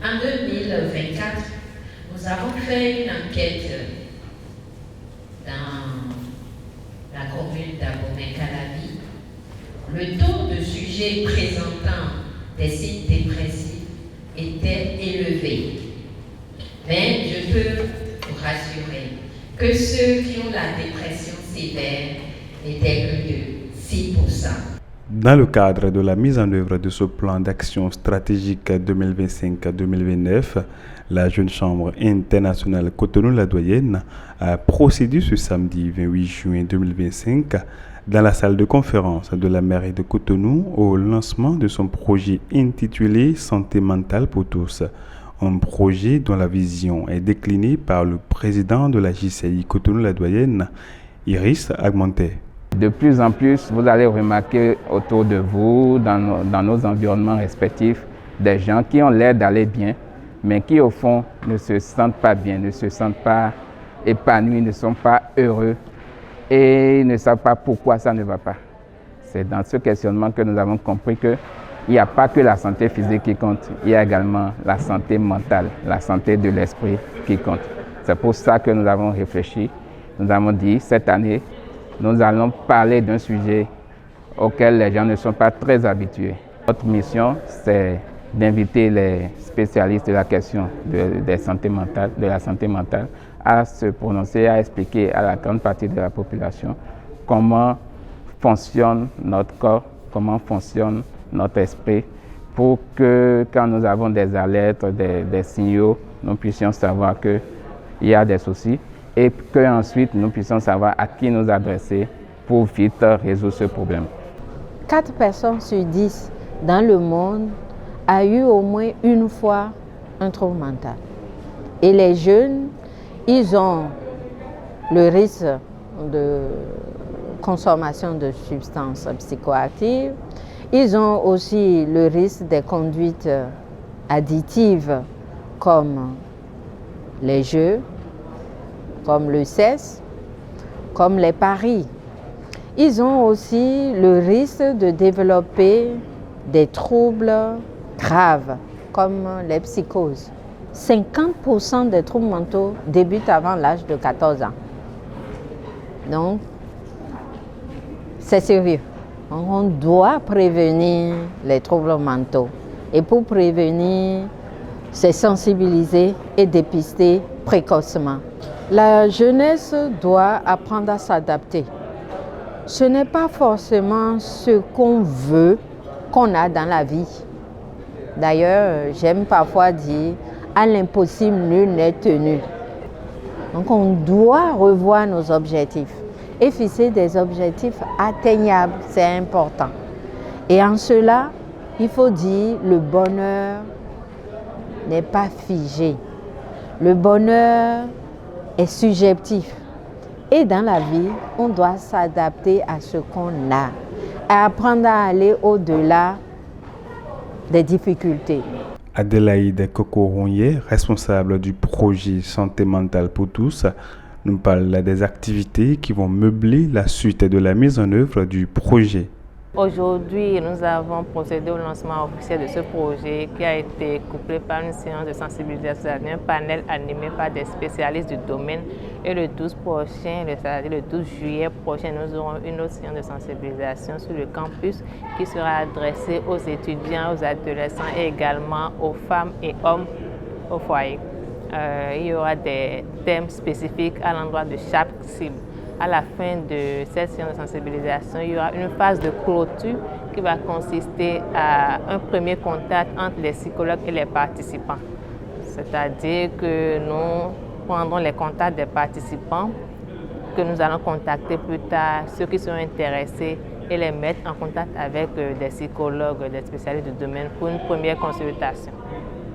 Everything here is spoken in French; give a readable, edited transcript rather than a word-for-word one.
En 2024, nous avons fait une enquête dans la commune d'Abomey-Calavi. Le taux de sujets présentant des signes dépressifs était élevé. Mais je peux vous rassurer que ceux qui ont la dépression sévère n'étaient que de 6%. Dans le cadre de la mise en œuvre de ce plan d'action stratégique 2025-2029, la Jeune Chambre internationale Cotonou-La Doyenne a procédé ce samedi 28 juin 2025 dans la salle de conférence de la mairie de Cotonou au lancement de son projet intitulé Santé mentale pour tous. Un projet dont la vision est déclinée par le président de la JCI Cotonou-La Doyenne, Iris Agmonté. De plus en plus, vous allez remarquer autour de vous, dans nos environnements respectifs, des gens qui ont l'air d'aller bien, mais qui au fond ne se sentent pas bien, ne se sentent pas épanouis, ne sont pas heureux et ne savent pas pourquoi ça ne va pas. C'est dans ce questionnement que nous avons compris qu'il n'y a pas que la santé physique qui compte, il y a également la santé mentale, la santé de l'esprit qui compte. C'est pour ça que nous avons réfléchi. Nous avons dit cette année, nous allons parler d'un sujet auquel les gens ne sont pas très habitués. Notre mission, c'est d'inviter les spécialistes de la question de la santé mentale à se prononcer, à expliquer à la grande partie de la population comment fonctionne notre corps, comment fonctionne notre esprit, pour que quand nous avons des alertes, des signaux, nous puissions savoir qu'il y a des soucis et qu'ensuite nous puissions savoir à qui nous adresser pour vite résoudre ce problème. 4 personnes sur 10 dans le monde a eu au moins une fois un trouble mental. Et les jeunes, ils ont le risque de consommation de substances psychoactives. Ils ont aussi le risque des conduites additives comme les jeux, comme le sexe, comme les paris. Ils ont aussi le risque de développer des troubles graves, comme les psychoses. 50% des troubles mentaux débutent avant l'âge de 14 ans. Donc, c'est sérieux. On doit prévenir les troubles mentaux. Et pour prévenir, c'est sensibiliser et dépister précocement. La jeunesse doit apprendre à s'adapter. Ce n'est pas forcément ce qu'on veut qu'on a dans la vie. D'ailleurs, j'aime parfois dire « à l'impossible, nul n'est tenu ». Donc on doit revoir nos objectifs et fixer des objectifs atteignables, c'est important. Et en cela, il faut dire le bonheur n'est pas figé. Le bonheur est subjectif. Et dans la vie, on doit s'adapter à ce qu'on a et apprendre à aller au-delà des difficultés. Adélaïde Kokoronye, responsable du projet Santé mentale pour tous, nous parle des activités qui vont meubler la suite de la mise en œuvre du projet. Aujourd'hui, nous avons procédé au lancement officiel de ce projet qui a été couplé par une séance de sensibilisation, un panel animé par des spécialistes du domaine. Et le 12 prochain, c'est-à-dire le 12 juillet prochain, nous aurons une autre séance de sensibilisation sur le campus qui sera adressée aux étudiants, aux adolescents et également aux femmes et hommes au foyer. Il y aura des thèmes spécifiques à l'endroit de chaque cible. À la fin de cette séance de sensibilisation, il y aura une phase de clôture qui va consister à un premier contact entre les psychologues et les participants. C'est-à-dire que nous prendrons les contacts des participants, que nous allons contacter plus tard ceux qui sont intéressés et les mettre en contact avec des psychologues, des spécialistes du domaine pour une première consultation.